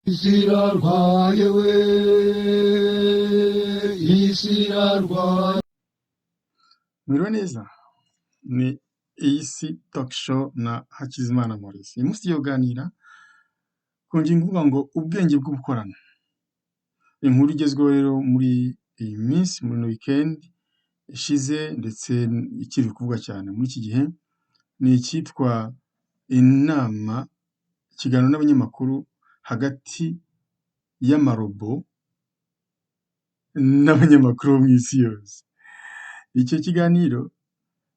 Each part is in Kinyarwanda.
Isirarwaye we, Isirarwaye. Mwiriwe neza, ni isi talk show na Hakizimana Maurice. Uyu munsi tuganira ku ngingo ivuga ngo ubwenge bwo gukorana. Inkuru igezweho rero muri iyi minsi, muri weekend ishize ndetse ikiri kuvugwa cyane muri iki gihe, ni icyitwa inama, ikiganiro n'abanyamakuru hagati y'amarobo n'abanyamakuru bo mu isi yose. Icyo kiganiro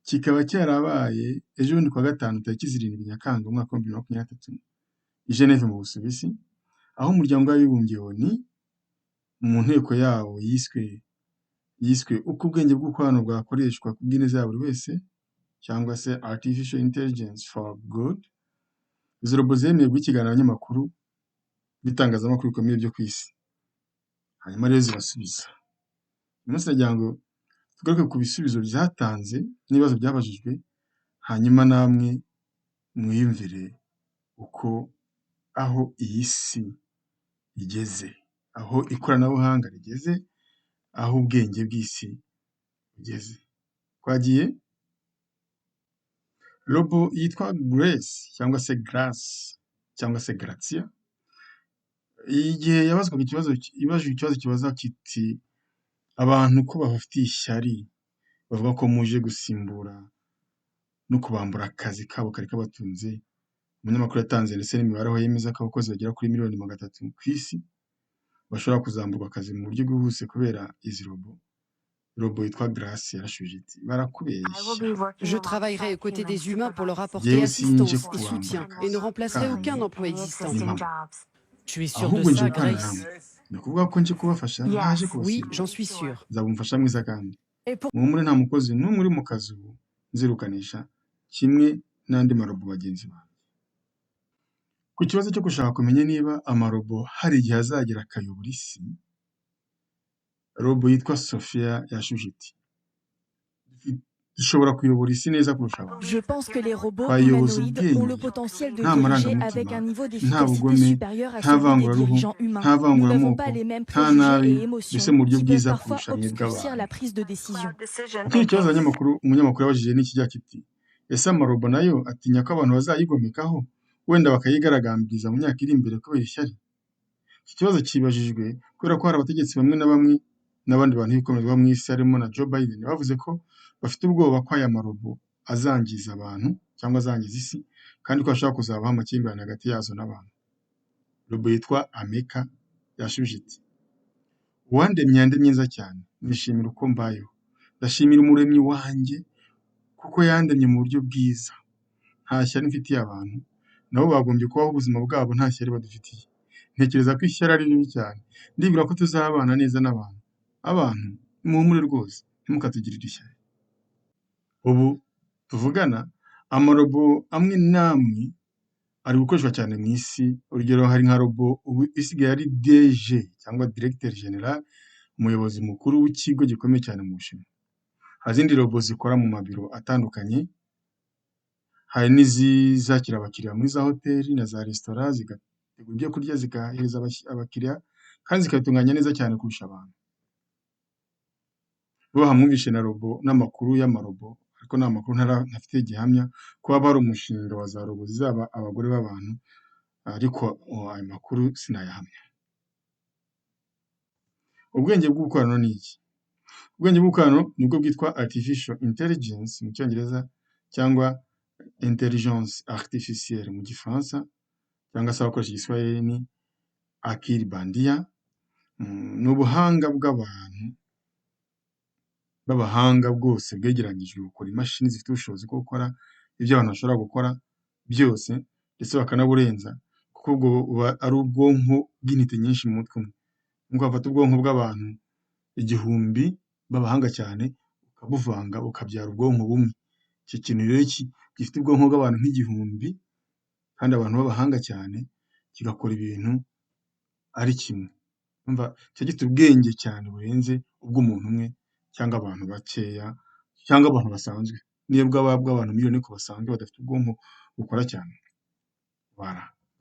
kikaba cyarabaye ejo bundi kuwa gatanu tariki 7 Nyakanga umwaka wa 2023 i Geneve mu Busuwisi, aho umuryango w'abibumbye ONU mu nteko yawo yiswe uko ubwenge bw'ukorano bwakoreshwa ku bw'ineza ya buri wese, cyangwa se Artificial Intelligence for Good. Izo robo zemeye guha ikiganiro abanyamakuru bitangazamakuru bikomeye byo ku isi, hanyuma rero zirasubiza. Uyu munsi nagira ngo tugaruke ku bisubizo byatanze n'ibibazo byabajijwe, hanyuma namwe mwiyumvire uko aho iyi si igeze, aho ikoranabuhanga rigeze, aho ubwenge bw'isi bugeze. Twagiye. Robo yitwa Grace cyangwa se Grace cyangwa se Gracia, igihe yabazwaga ibajije ikibazo kibaza kiti abantu ko bafitiye ishyari, bavuga ko muje gusimbura no kubambura akazi kabo kari kabatunze, umunyamakuru yatanze ndetse n'imibare aho yemeza ko abakozi bagera kuri 300,000 ku isi bashobora kuzamburwa akazi mu buryo bwihuse kubera izi robo. Robo yitwa Grace yarashubije iti barakubeshya, Je travaillerai aux côtés des humains pour leur apporter yewe sinje assistance et soutien kubambura et ne akazi remplacerai aucun kanyu emploi existant. n'impamo, Tu es sûr ahubwo de nje ça, gukorana Grace? namwe. Ni ukuvuga ko nje kubafasha, ntaje Oui, kubasimbura. j'en suis sûre. Nzaba umufasha mwiza kandi muhumure, nta mukozi n'umwe uri mu kazi ubu nzirukanisha, kimwe n'andi marobo bagenzi banjye. Ku kibazo cyo gushaka kumenya niba amarobo hari igihe azagera akayobora isi, robo yitwa Sophia yashubije iti dushobora kuyobora isi neza kurusha abantu. Je pense que les robots Twayoboza humanoïdes ont le ubwenge potentiel de nta diriger marangamutima, avec un niveau nta d'efficacité bugome, supérieur à nta celui des vanguraruhu, dirigeants humains. nta Nous n'avons vanguramoko, pas les mêmes nta nabi, préjugés et mbese émotions mu buryo qui peuvent bwiza parfois kurusha bimwe obscurcir bw'abantu. la prise de décision. Ikindi kibazo umunyamakuru yabajije ni kijya kiti ese amarobo nayo atinya ko abantu bazayigomekaho wenda bakayigaragambiriza mu myaka iri imbere kubera ishyari. Iki kibazo kibajijwe kubera ko hari abategetsi bamwe na bamwe n'abandi bantu b'ibikomezwa mu isi harimo na Joe Biden bavuze ko bafite ubwoba ko aya marobo azangiza abantu cyangwa azangiza isi, kandi ko hashobora kuzabaho amakimbirane hagati yazo n'abantu. Robo yitwa Ameka yashubije iti uwandemye yandemye neza cyane, nishimira uko mbayeho, ndashimira umuremyi wanjye kuko yandemye mu buryo bwiza, nta shyari mfitiye abantu, nabo bagombye kubaho ubuzima bwabo nta shyari badufitiye. Ntekereza ko ishyari ari ribi cyane, ndibwira ko tuzabana neza n'abantu. Abantu nimuhumure rwose, ntimukatugirire ishyari. Ubu tuvugana amarobo amwe n'amwe ari gukoreshwa cyane mu isi. Urugero hari nka robo ubu isigaye ari DG cyangwa Directeur General, umuyobozi mukuru w'ikigo gikomeye cyane mu Bushinwa. Hari izindi robo zikora mu mabiro atandukanye, hari n'izakira abakiriya muri za hoteli na za resitora, zigategura ibyo kurya zikahereza abakiriya kandi zikabitunganya neza cyane kurusha abantu. Bo hamwumvishe na robo n'amakuru y'amarobo, ariko nta makuru ntafite gihamya ko haba hari umushinga wa za robo zizaba abagore b'abantu, ariko ayo makuru sinayahamya. Ubwenge bw'ubukorano ni iki? Ubwenge bw'ubukorano nibwo bwitwa Artificial Intelligence mu Cyongereza, cyangwa Intelligence Artificielle mu Gifaransa, cyangwa se abakoresha Igiswahili ni Akili Bandia. Ni ubuhanga bw'abantu b'abahanga bwose bwegeranyijwe gukora imashini zifite ubushobozi bwo gukora ibyo abantu bashobora gukora byose, ndetse bakanaburenza, kuko ubwo buba ari ubwonko bw'intiti nyinshi mu mutwe umwe. Nubwo bafata ubwonko bw'abantu 1000 b'abahanga cyane ukabuvanga ukabyara ubwonko bumwe. Icyo kintu rero gifite ubwonko bw'abantu nk'igihumbi kandi abantu b'abahanga cyane kigakora ibintu ari kimwe. Umva cyo gifite ubwenge cyane burenze ubw'umuntu umwe cyangwa abantu bakeya cyangwa abantu basanzwe, niyo bwaba bw'abantu miliyoni ko basanzwe badafite ubwonko bukora cyane.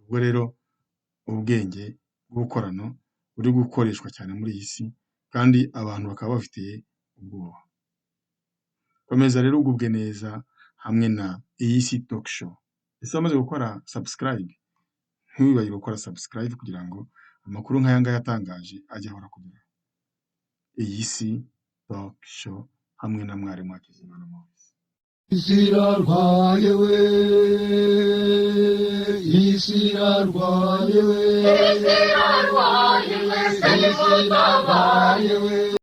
Ubwo rero ubwenge bw'ubukorano buri gukoreshwa cyane muri iyi si kandi abantu bakaba bafitiye ubwoba. Komeza rero ugubwe neza hamwe na iyi si talk show. Ese wamaze gukora subscribe? Ntiwibagirwe gukora subscribe kugira ngo amakuru nk'aya ngaya atangaje ajye ahora kugera. Iyi si talk show hamwe na mwarimu Hakizimana Maurice. isi irarwaye we, isi irarwaye we, isi irarwaye we, isi irarwaye we.